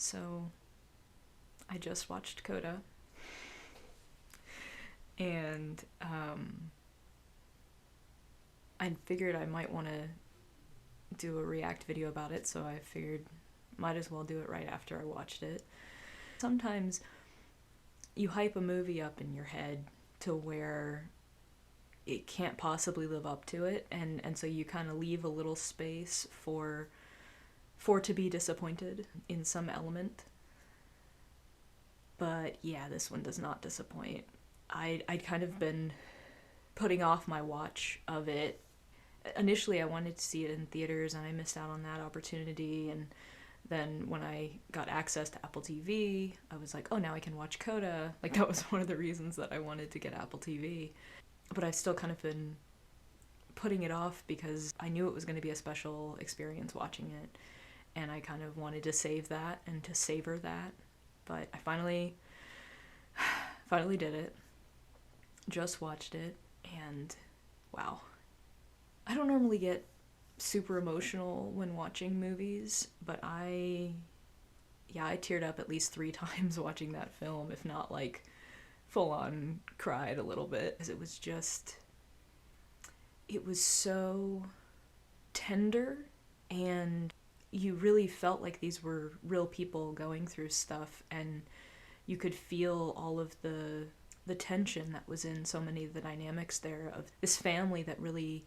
So I just watched Coda, and I figured I might want to do a react video about it, so I figured might as well do it right after I watched it. Sometimes you hype a movie up in your head to where it can't possibly live up to it, and so you kind of leave a little space for to be disappointed in some element. But yeah, this one does not disappoint. I'd kind of been putting off my watch of it. Initially, I wanted to see it in theaters, and I missed out on that opportunity. And then when I got access to Apple TV, I was like, oh, now I can watch Coda. Like, that was one of the reasons that I wanted to get Apple TV. But I've still kind of been putting it off because I knew it was going to be a special experience watching it. And I kind of wanted to save that and to savor that. But I finally did it. Just watched it, and wow. I don't normally get super emotional when watching movies, but I teared up at least 3 times watching that film, if not like full on cried a little bit, because it was so tender, and you really felt like these were real people going through stuff, and you could feel all of the tension that was in so many of the dynamics there of this family that really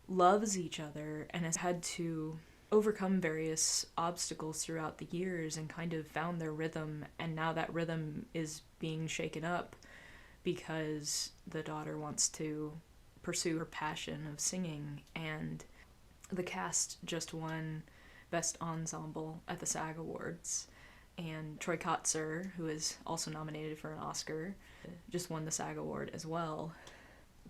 loves each other and has had to overcome various obstacles throughout the years and kind of found their rhythm, and now that rhythm is being shaken up because the daughter wants to pursue her passion of singing. And the cast just won Best Ensemble at the SAG Awards, and Troy Kotsur, who is also nominated for an Oscar, just won the SAG Award as well,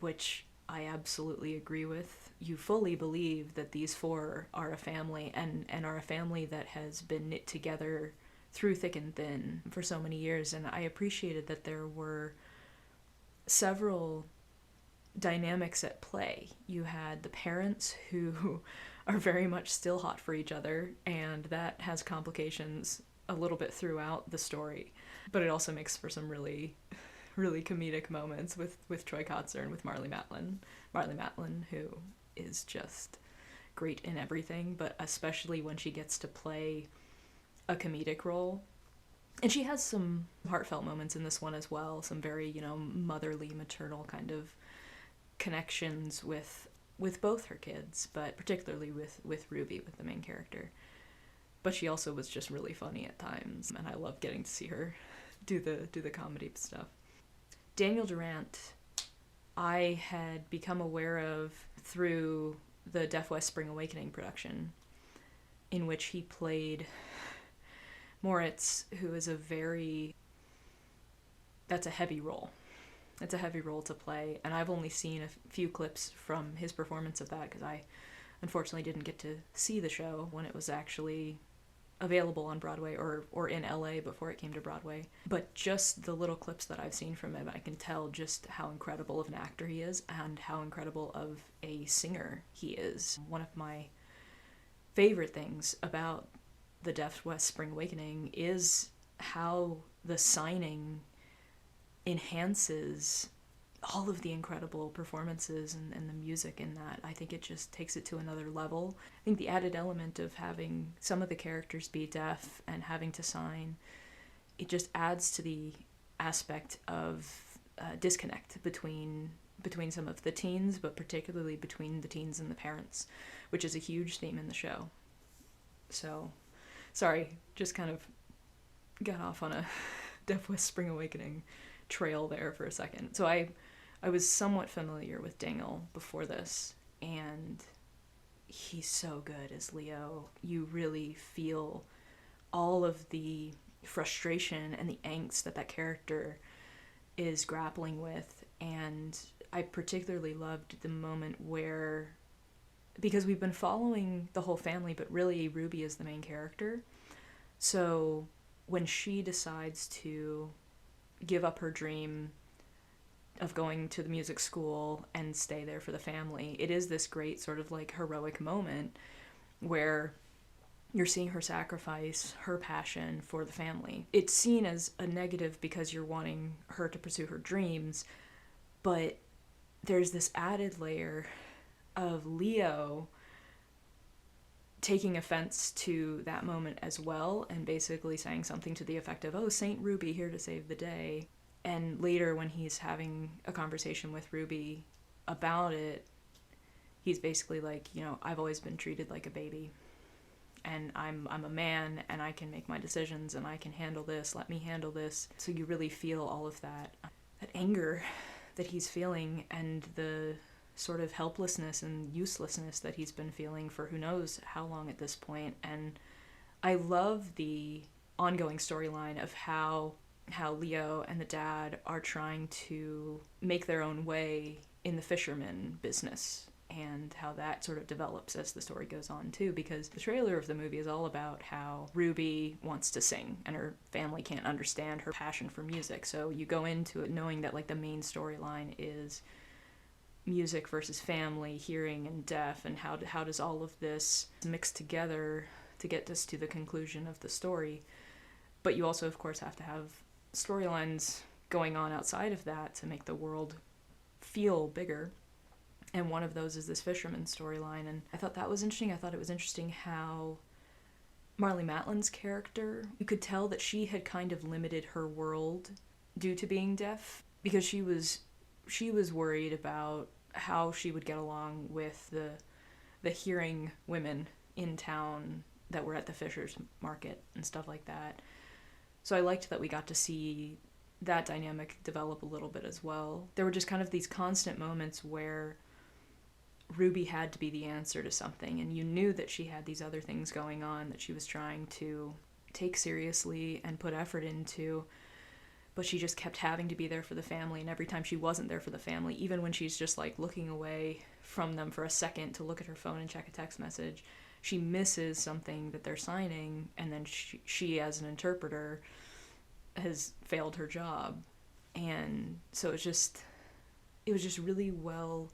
which I absolutely agree with. You fully believe that these 4 are a family, and are a family that has been knit together through thick and thin for so many years, and I appreciated that there were several dynamics at play. You had the parents who are very much still hot for each other, and that has complications a little bit throughout the story, but it also makes for some really, really comedic moments with Troy Kotsur and with Marlee Matlin, who is just great in everything, but especially when she gets to play a comedic role. And she has some heartfelt moments in this one as well, some very, motherly, maternal kind of connections with both her kids, but particularly with Ruby, with the main character. But she also was just really funny at times, and I love getting to see her do the comedy stuff. Daniel Durant, I had become aware of through the Deaf West Spring Awakening production, in which he played Moritz, who is that's a heavy role. It's a heavy role to play, and I've only seen a few clips from his performance of that because I unfortunately didn't get to see the show when it was actually available on Broadway or in LA before it came to Broadway. But just the little clips that I've seen from him, I can tell just how incredible of an actor he is and how incredible of a singer he is. One of my favorite things about the Deaf West Spring Awakening is how the signing enhances all of the incredible performances and the music in that. I think it just takes it to another level. I think the added element of having some of the characters be deaf and having to sign, it just adds to the aspect of disconnect between some of the teens, but particularly between the teens and the parents, which is a huge theme in the show. So, sorry, just kind of got off on a Deaf West Spring Awakening trail there for a second. So I was somewhat familiar with Daniel before this, and he's so good as Leo. You really feel all of the frustration and the angst that character is grappling with, and I particularly loved the moment where, because we've been following the whole family, but really Ruby is the main character, so when she decides to give up her dream of going to the music school and stay there for the family, it is this great sort of like heroic moment where you're seeing her sacrifice her passion for the family. It's seen as a negative because you're wanting her to pursue her dreams, but there's this added layer of Leo taking offense to that moment as well, and basically saying something to the effect of, oh, Saint Ruby here to save the day. And later when he's having a conversation with Ruby about it, he's basically like, you know, I've always been treated like a baby, and I'm a man, and I can make my decisions, and I can handle this, let me handle this. So you really feel all of that anger that he's feeling, and the sort of helplessness and uselessness that he's been feeling for who knows how long at this point. And I love the ongoing storyline of how Leo and the dad are trying to make their own way in the fisherman business, and how that sort of develops as the story goes on too, because the trailer of the movie is all about how Ruby wants to sing and her family can't understand her passion for music. So you go into it knowing that like the main storyline is music versus family, hearing and deaf, and how does all of this mix together to get us to the conclusion of the story. But you also, of course, have to have storylines going on outside of that to make the world feel bigger. And one of those is this fisherman storyline, and I thought that was interesting. I thought it was interesting how Marlee Matlin's character, you could tell that she had kind of limited her world due to being deaf, because she was worried about how she would get along with the hearing women in town that were at the Fisher's Market and stuff like that. So I liked that we got to see that dynamic develop a little bit as well. There were just kind of these constant moments where Ruby had to be the answer to something, and you knew that she had these other things going on that she was trying to take seriously and put effort into, but she just kept having to be there for the family. And every time she wasn't there for the family, even when she's just like looking away from them for a second to look at her phone and check a text message, she misses something that they're signing, and then she as an interpreter has failed her job. And so it was just really well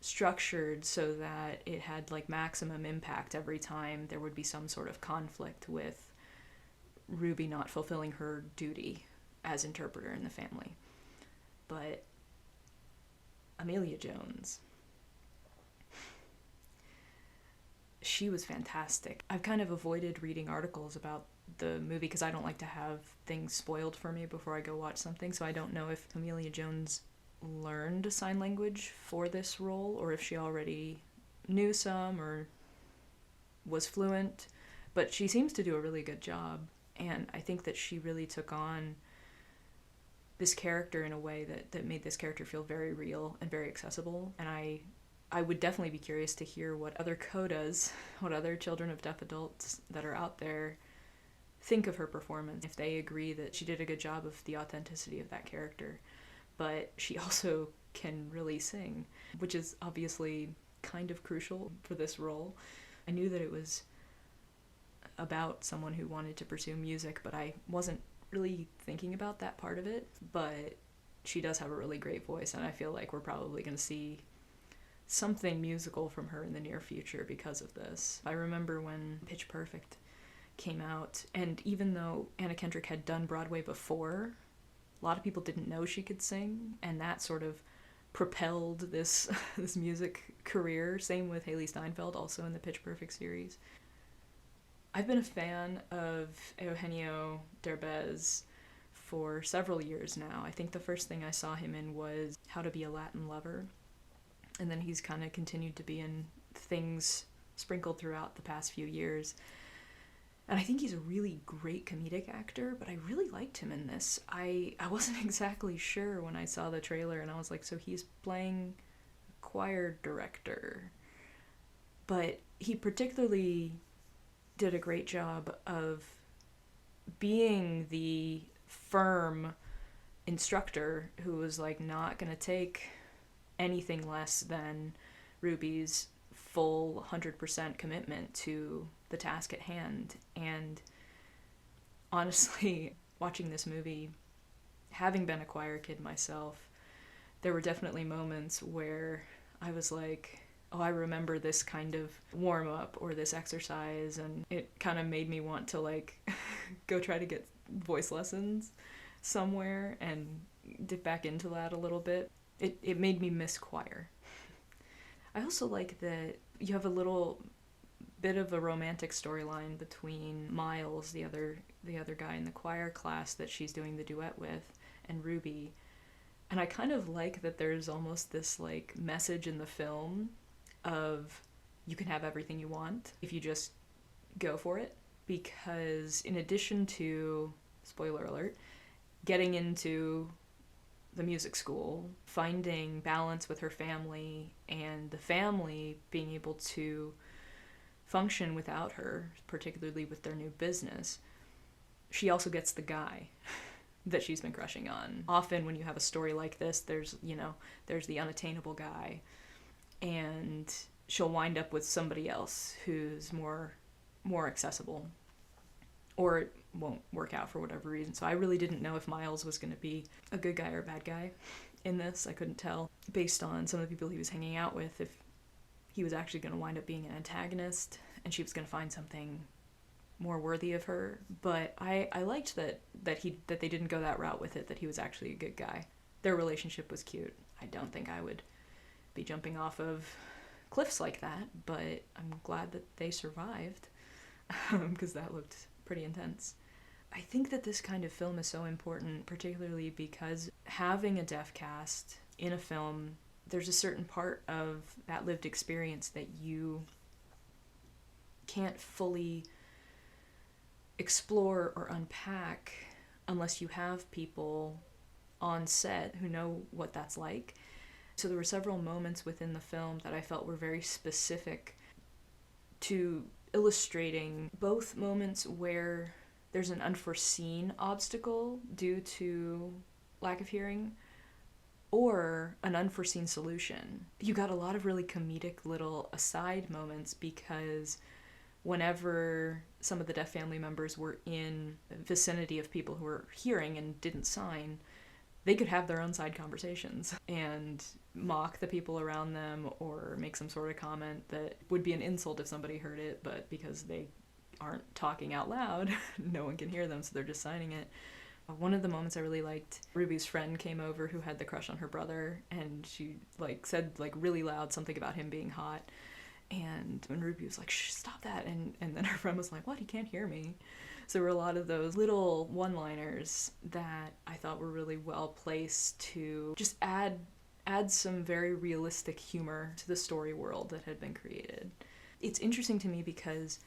structured so that it had like maximum impact every time there would be some sort of conflict with Ruby not fulfilling her duty as interpreter in the family. But Emilia Jones, she was fantastic. I've kind of avoided reading articles about the movie because I don't like to have things spoiled for me before I go watch something, so I don't know if Emilia Jones learned sign language for this role, or if she already knew some or was fluent, but she seems to do a really good job, and I think that she really took on this character in a way that made this character feel very real and very accessible. And I would definitely be curious to hear what other Codas, what other children of deaf adults that are out there think of her performance, if they agree that she did a good job of the authenticity of that character. But she also can really sing, which is obviously kind of crucial for this role. I knew that it was about someone who wanted to pursue music, but I wasn't really thinking about that part of it. But she does have a really great voice, and I feel like we're probably going to see something musical from her in the near future because of this. I remember when Pitch Perfect came out, and even though Anna Kendrick had done Broadway before, a lot of people didn't know she could sing, and that sort of propelled this this music career. Same with Haley Steinfeld, also in the Pitch Perfect series. I've been a fan of Eugenio Derbez for several years now. I think the first thing I saw him in was How to Be a Latin Lover, and then he's kind of continued to be in things sprinkled throughout the past few years. And I think he's a really great comedic actor, but I really liked him in this. I wasn't exactly sure when I saw the trailer, and I was like, so he's playing a choir director. But he particularly did a great job of being the firm instructor who was like not gonna take anything less than Ruby's full 100% commitment to the task at hand. And honestly, watching this movie, having been a choir kid myself, there were definitely moments where I was like, oh, I remember this kind of warm up or this exercise, and it kind of made me want to like go try to get voice lessons somewhere and dip back into that a little bit. It made me miss choir. I also like that you have a little bit of a romantic storyline between Miles, the other guy in the choir class that she's doing the duet with, and Ruby. And I kind of like that there's almost this like message in the film of you can have everything you want if you just go for it, because in addition to, spoiler alert, getting into the music school, finding balance with her family, and the family being able to function without her, particularly with their new business, she also gets the guy that she's been crushing on. Often when you have a story like this, there's the unattainable guy, and she'll wind up with somebody else who's more accessible, or it won't work out for whatever reason. So I really didn't know if Miles was going to be a good guy or a bad guy in this. I couldn't tell based on some of the people he was hanging out with if he was actually going to wind up being an antagonist and she was going to find something more worthy of her. But I liked that they didn't go that route with it, that he was actually a good guy. Their relationship was cute. I don't think I would be jumping off of cliffs like that, but I'm glad that they survived because that looked pretty intense. I think that this kind of film is so important, particularly because having a deaf cast in a film, there's a certain part of that lived experience that you can't fully explore or unpack unless you have people on set who know what that's like. So there were several moments within the film that I felt were very specific to illustrating both moments where there's an unforeseen obstacle due to lack of hearing or an unforeseen solution. You got a lot of really comedic little aside moments because whenever some of the deaf family members were in the vicinity of people who were hearing and didn't sign, they could have their own side conversations and mock the people around them or make some sort of comment that would be an insult if somebody heard it, but because they aren't talking out loud, no one can hear them, so they're just signing it. One of the moments I really liked, Ruby's friend came over who had the crush on her brother, and she said really loud something about him being hot, and when Ruby was like, shh, stop that, and then her friend was like, what, he can't hear me? So there were a lot of those little one-liners that I thought were really well placed to just add some very realistic humor to the story world that had been created. It's interesting to me because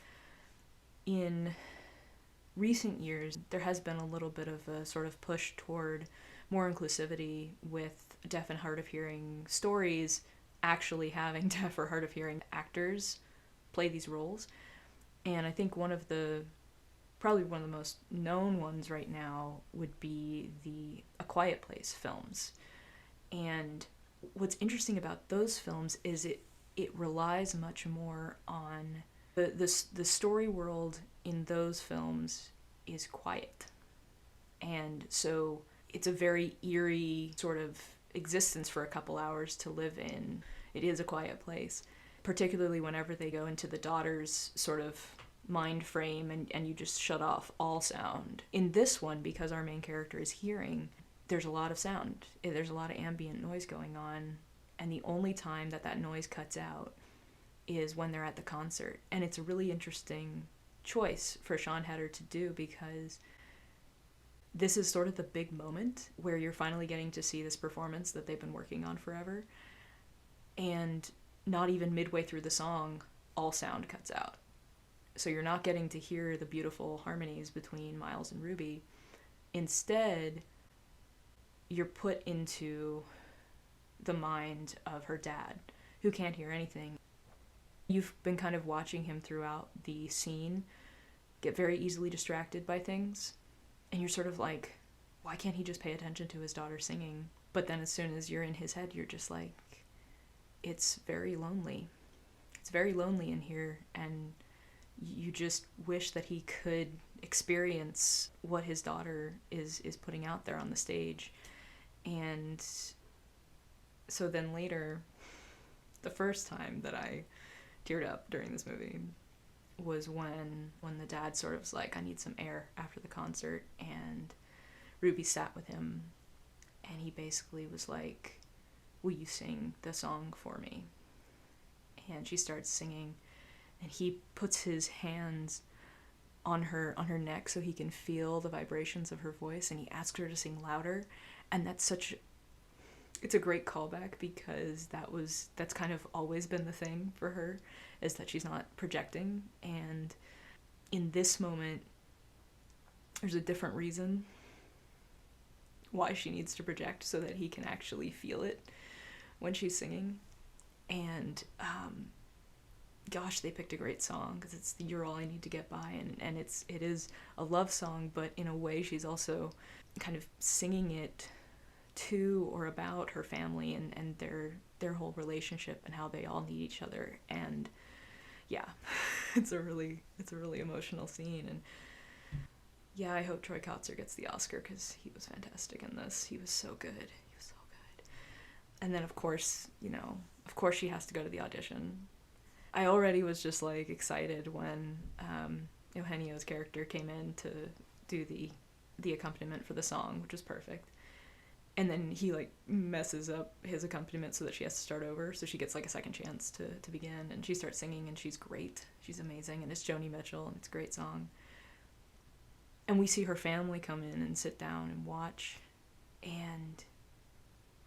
in recent years, there has been a little bit of a sort of push toward more inclusivity with deaf and hard of hearing stories actually having deaf or hard of hearing actors play these roles. And I think probably one of the most known ones right now would be the A Quiet Place films. And what's interesting about those films is it relies much more on the story world in those films is quiet. And so it's a very eerie sort of existence for a couple hours to live in. It is a quiet place, particularly whenever they go into the daughter's sort of mind frame and you just shut off all sound. In this one, because our main character is hearing, there's a lot of sound. There's a lot of ambient noise going on, and the only time that noise cuts out is when they're at the concert. And it's a really interesting choice for Sian Heder to do because this is sort of the big moment where you're finally getting to see this performance that they've been working on forever. And not even midway through the song, all sound cuts out. So you're not getting to hear the beautiful harmonies between Miles and Ruby. Instead, you're put into the mind of her dad, who can't hear anything. You've been kind of watching him throughout the scene get very easily distracted by things, and you're sort of like, why can't he just pay attention to his daughter singing? But then as soon as you're in his head, you're just like, it's very lonely. It's very lonely in here, and you just wish that he could experience what his daughter is putting out there on the stage. And so then later, The first time that I teared up during this movie was when the dad sort of was like, I need some air after the concert, and Ruby sat with him, and he basically was like, will you sing the song for me? And she starts singing, and he puts his hands on her neck so he can feel the vibrations of her voice, and he asks her to sing louder. And it's a great callback, because that's kind of always been the thing for her, is that she's not projecting. And in this moment, there's a different reason why she needs to project, so that he can actually feel it when she's singing. And gosh, they picked a great song, because it's You're All I Need to Get By, and it is a love song, but in a way she's also kind of singing it to or about her family and their whole relationship and how they all need each other. And yeah, it's a really emotional scene. And yeah, I hope Troy Kotsur gets the Oscar, because he was fantastic in this. He was so good. And then of course she has to go to the audition. I already was just like excited when Eugenio's character came in to do the accompaniment for the song, which was perfect. And then he like messes up his accompaniment so that she has to start over, so she gets like a second chance to begin, and she starts singing, and she's great. She's amazing, and it's Joni Mitchell, and it's a great song. And we see her family come in and sit down and watch, and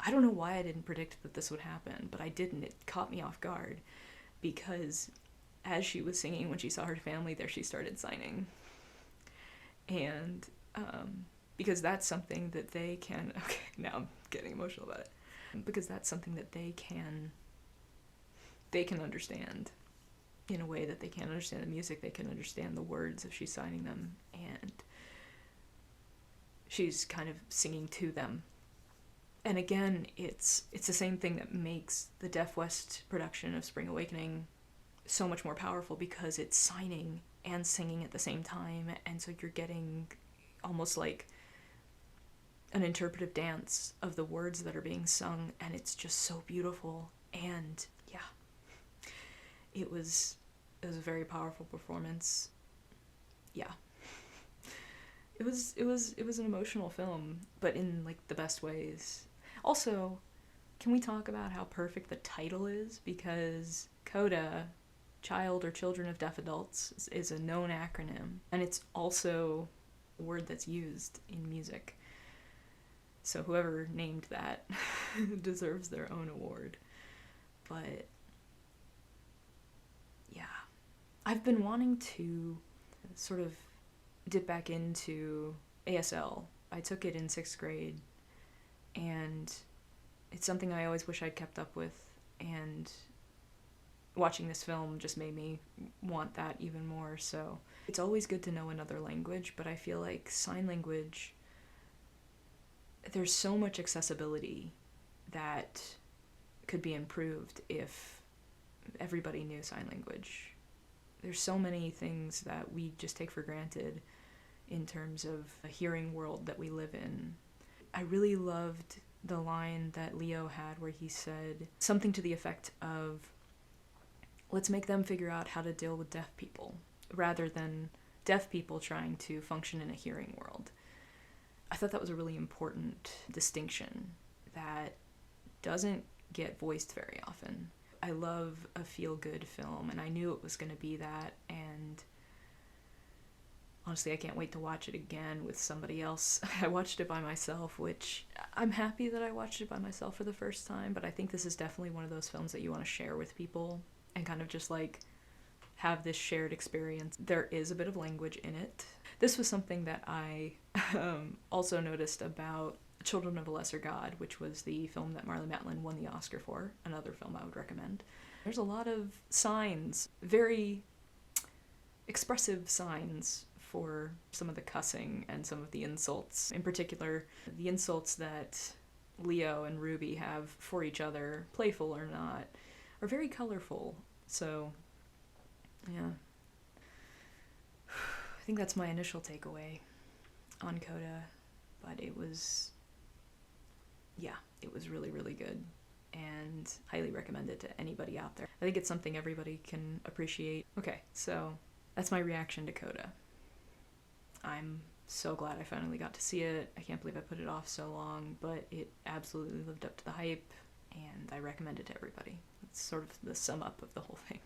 I don't know why I didn't predict that this would happen, but I didn't. It caught me off guard, because as she was singing, when she saw her family there, she started signing. And because that's something that they can, okay, now I'm getting emotional about it, because that's something that they can understand in a way that they can't understand the music. They can understand the words if she's signing them, and she's kind of singing to them. And again, it's the same thing that makes the Deaf West production of Spring Awakening so much more powerful, because it's signing and singing at the same time, and so you're getting almost like an interpretive dance of the words that are being sung, and it's just so beautiful. And yeah, it was a very powerful performance. Yeah, it was an emotional film, but in like the best ways. Also, can we talk about how perfect the title is? Because Coda, Child or Children of Deaf Adults, is a known acronym, and it's also a word that's used in music. So whoever named that deserves their own award. But yeah, I've been wanting to sort of dip back into ASL. I took it in 6th grade, and it's something I always wish I'd kept up with, and watching this film just made me want that even more. So it's always good to know another language, but I feel like sign language, there's so much accessibility that could be improved if everybody knew sign language. There's so many things that we just take for granted in terms of the hearing world that we live in. I really loved the line that Leo had where he said something to the effect of, let's make them figure out how to deal with deaf people, rather than deaf people trying to function in a hearing world. I thought that was a really important distinction that doesn't get voiced very often. I love a feel-good film, and I knew it was going to be that, and honestly, I can't wait to watch it again with somebody else. I watched it by myself, which I'm happy that I watched it by myself for the first time, but I think this is definitely one of those films that you want to share with people and kind of just like have this shared experience. There is a bit of language in it. This was something that I also noticed about Children of a Lesser God, which was the film that Marlee Matlin won the Oscar for, another film I would recommend. There's a lot of signs, very expressive signs for some of the cussing and some of the insults. In particular, the insults that Leo and Ruby have for each other, playful or not, are very colorful. So, yeah. I think that's my initial takeaway on Coda, but it was really, really good. and highly recommend it to anybody out there. I think it's something everybody can appreciate. Okay, so that's my reaction to Coda. I'm so glad I finally got to see it. I can't believe I put it off so long, but it absolutely lived up to the hype, and I recommend it to everybody. That's sort of the sum up of the whole thing.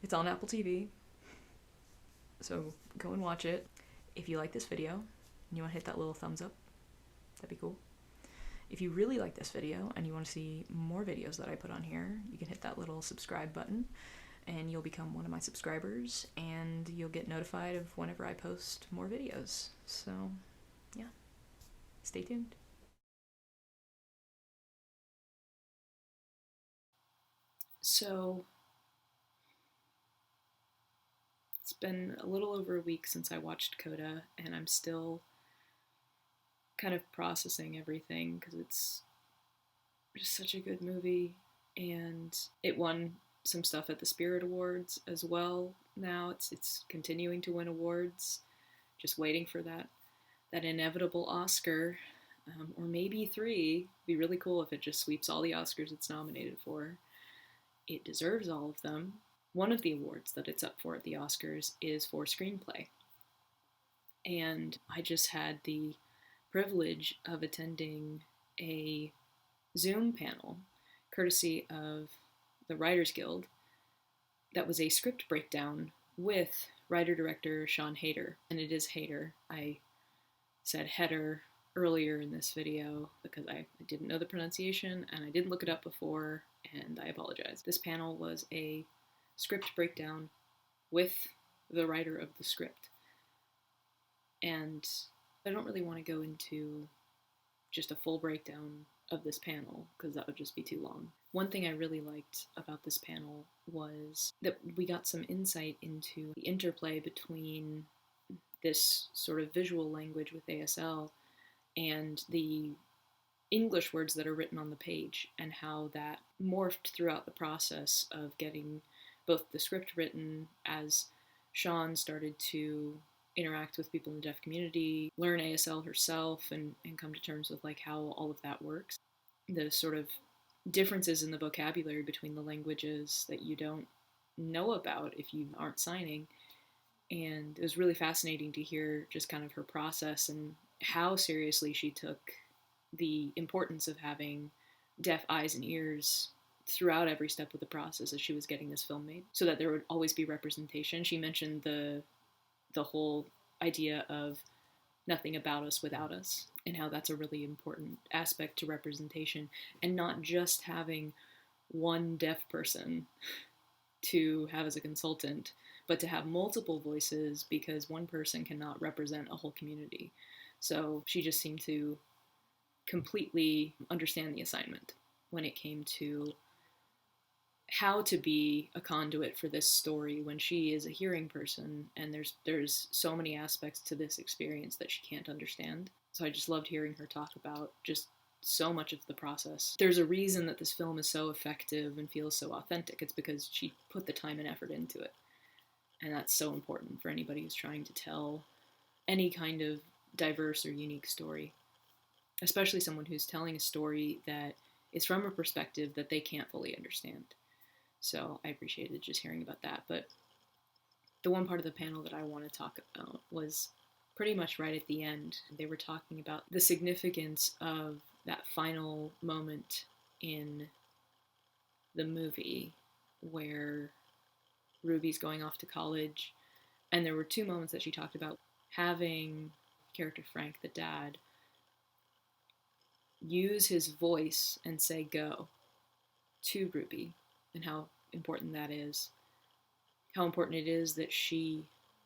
It's on Apple TV, so go and watch it. If you like this video and you want to hit that little thumbs up, that'd be cool. If you really like this video and you want to see more videos that I put on here, you can hit that little subscribe button and you'll become one of my subscribers and you'll get notified of whenever I post more videos. So, yeah, stay tuned. So, it's been a little over a week since I watched Coda, and I'm still kind of processing everything because it's just such a good movie, and it won some stuff at the Spirit Awards as well. Now it's continuing to win awards, just waiting for that inevitable Oscar, or maybe 3. It'd be really cool if it just sweeps all the Oscars it's nominated for. It deserves all of them. One of the awards that it's up for at the Oscars is for screenplay, and I just had the privilege of attending a Zoom panel, courtesy of the Writers Guild, that was a script breakdown with writer-director Sian Heder, and it is Heder. I said Heder earlier in this video because I didn't know the pronunciation and I didn't look it up before, and I apologize. This panel was a script breakdown with the writer of the script, and I don't really want to go into just a full breakdown of this panel because that would just be too long. One thing I really liked about this panel was that we got some insight into the interplay between this sort of visual language with ASL and the English words that are written on the page, and how that morphed throughout the process of getting both the script written as Sian started to interact with people in the deaf community, learn ASL herself, and come to terms with like how all of that works. The sort of differences in the vocabulary between the languages that you don't know about if you aren't signing. And it was really fascinating to hear just kind of her process and how seriously she took the importance of having deaf eyes and ears throughout every step of the process as she was getting this film made, so that there would always be representation. She mentioned the whole idea of nothing about us without us, and how that's a really important aspect to representation, and not just having one deaf person to have as a consultant, but to have multiple voices, because one person cannot represent a whole community. So she just seemed to completely understand the assignment when it came to how to be a conduit for this story when she is a hearing person, and there's so many aspects to this experience that she can't understand. So I just loved hearing her talk about just so much of the process. There's a reason that this film is so effective and feels so authentic. It's because she put the time and effort into it, and that's so important for anybody who's trying to tell any kind of diverse or unique story, especially someone who's telling a story that is from a perspective that they can't fully understand. So I appreciated just hearing about that. But the one part of the panel that I want to talk about was pretty much right at the end. They were talking about the significance of that final moment in the movie where Ruby's going off to college. And there were 2 moments that she talked about having character Frank, the dad, use his voice and say go to Ruby, and how important that is. How important it is that she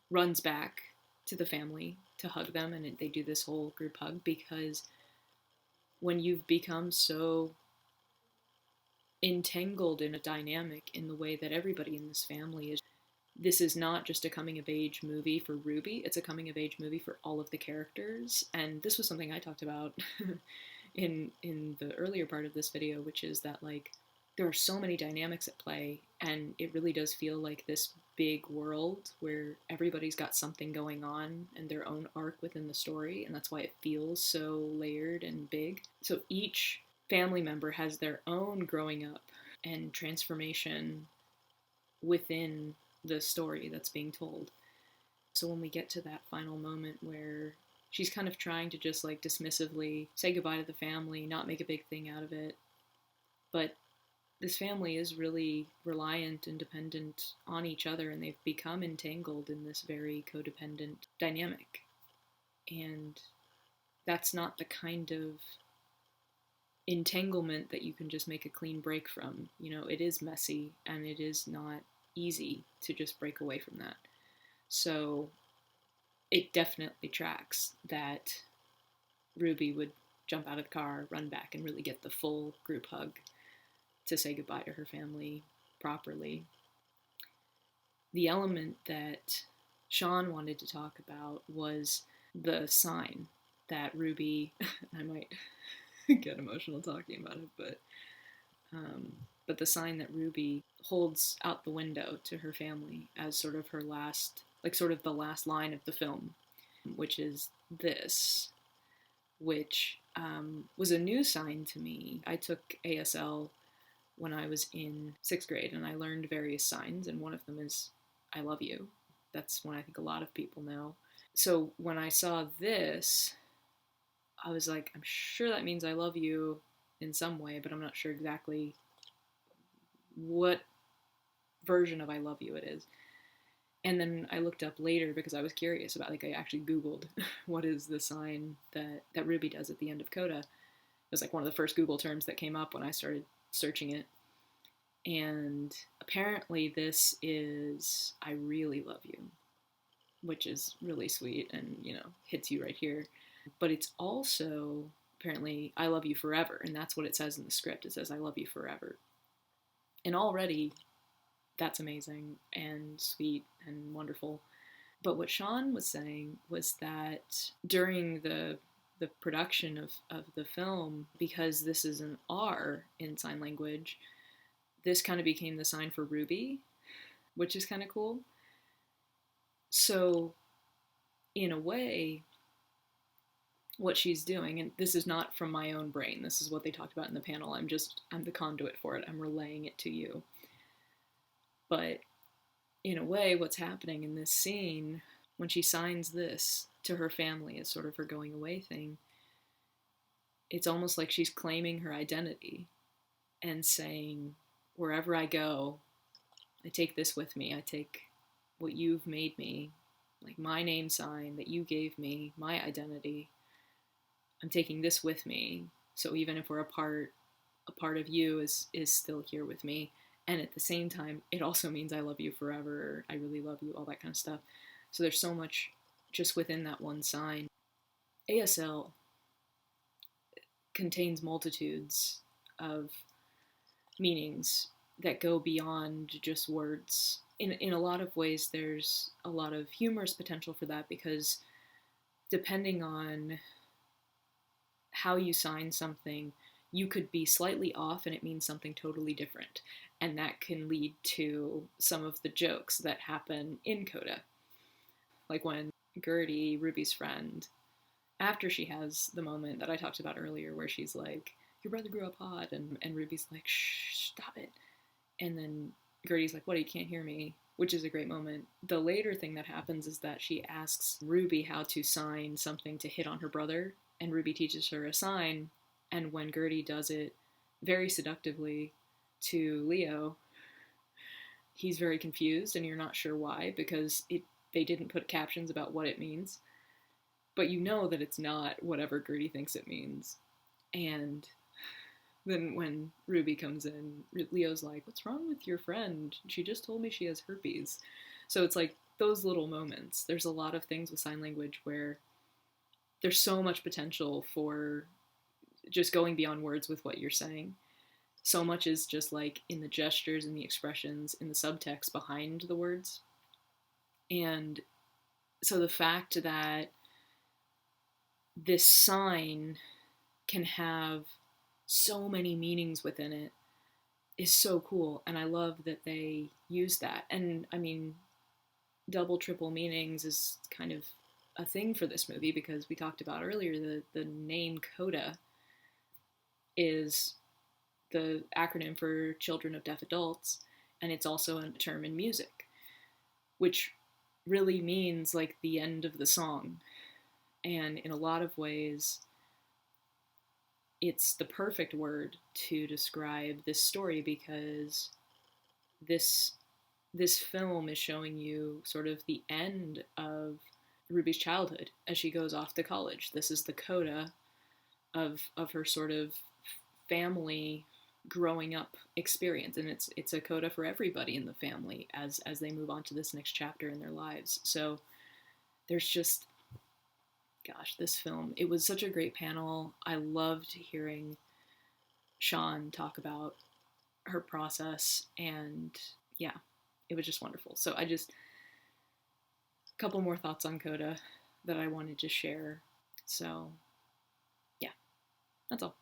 runs back to the family to hug them, and they do this whole group hug, because when you've become so entangled in a dynamic in the way that everybody in this family is, this is not just a coming-of-age movie for Ruby, it's a coming-of-age movie for all of the characters. And this was something I talked about in the earlier part of this video, which is that, like, there are so many dynamics at play, and it really does feel like this big world where everybody's got something going on and their own arc within the story, and that's why it feels so layered and big. So each family member has their own growing up and transformation within the story that's being told. So when we get to that final moment where she's kind of trying to just like dismissively say goodbye to the family, not make a big thing out of it, but this family is really reliant and dependent on each other, and they've become entangled in this very codependent dynamic. And that's not the kind of entanglement that you can just make a clean break from. You know, it is messy, and it is not easy to just break away from that. So it definitely tracks that Ruby would jump out of the car, run back, and really get the full group hug to say goodbye to her family properly. The element that Sean wanted to talk about was the sign that Ruby, I might get emotional talking about it, but the sign that Ruby holds out the window to her family as sort of her last, like sort of the last line of the film, which is this, which was a new sign to me. I took ASL when I was in 6th grade, and I learned various signs, and one of them is I love you. That's one I think a lot of people know. So when I saw this, I was like, I'm sure that means I love you in some way, but I'm not sure exactly what version of I love you it is. And then I looked up later because I was curious about, like, I actually Googled what is the sign that Ruby does at the end of Coda. It was like one of the first Google terms that came up when I started searching it. And apparently this is I really love you, which is really sweet and, you know, hits you right here. But it's also apparently I love you forever, and that's what it says in the script. It says I love you forever. And already that's amazing and sweet and wonderful. But what Sean was saying was that during the production of the film, because this is an R in sign language, this kind of became the sign for Ruby, which is kind of cool. So in a way, what she's doing, and this is not from my own brain, this is what they talked about in the panel, I'm the conduit for it, I'm relaying it to you. But in a way, what's happening in this scene, when she signs this to her family as sort of her going away thing, it's almost like she's claiming her identity and saying, wherever I go, I take this with me. I take what you've made me, like my name sign that you gave me, my identity. I'm taking this with me. So even if we're apart, a part of you is still here with me. And at the same time, it also means I love you forever. I really love you, all that kind of stuff. So there's so much just within that one sign. ASL contains multitudes of meanings that go beyond just words. In a lot of ways, there's a lot of humorous potential for that, because depending on how you sign something, you could be slightly off and it means something totally different. And that can lead to some of the jokes that happen in Coda. Like when Gertie, Ruby's friend, after she has the moment that I talked about earlier where she's like, your brother grew up hot, and Ruby's like, shh, stop it. And then Gertie's like, what, you can't hear me? Which is a great moment. The later thing that happens is that she asks Ruby how to sign something to hit on her brother, and Ruby teaches her a sign, and when Gertie does it very seductively to Leo, he's very confused, and you're not sure why, because they didn't put captions about what it means. But you know that it's not whatever Gertie thinks it means. And then when Ruby comes in, Leo's like, what's wrong with your friend? She just told me she has herpes. So it's like those little moments. There's a lot of things with sign language where there's so much potential for just going beyond words with what you're saying. So much is just like in the gestures and the expressions, in the subtext behind the words. And so the fact that this sign can have so many meanings within it is so cool, and I love that they use that. And I mean, double, triple meanings is kind of a thing for this movie, because we talked about earlier the name Coda is the acronym for Children of Deaf Adults, and it's also a term in music, which really means like the end of the song. And in a lot of ways, it's the perfect word to describe this story, because this this film is showing you sort of the end of Ruby's childhood as she goes off to college. This is the coda of her sort of family growing up experience, and it's a coda for everybody in the family as they move on to this next chapter in their lives. So there's just, gosh, this film, it was such a great panel. I loved hearing Sean talk about her process, and yeah, it was just wonderful. So I just, a couple more thoughts on Coda that I wanted to share. So yeah, that's all.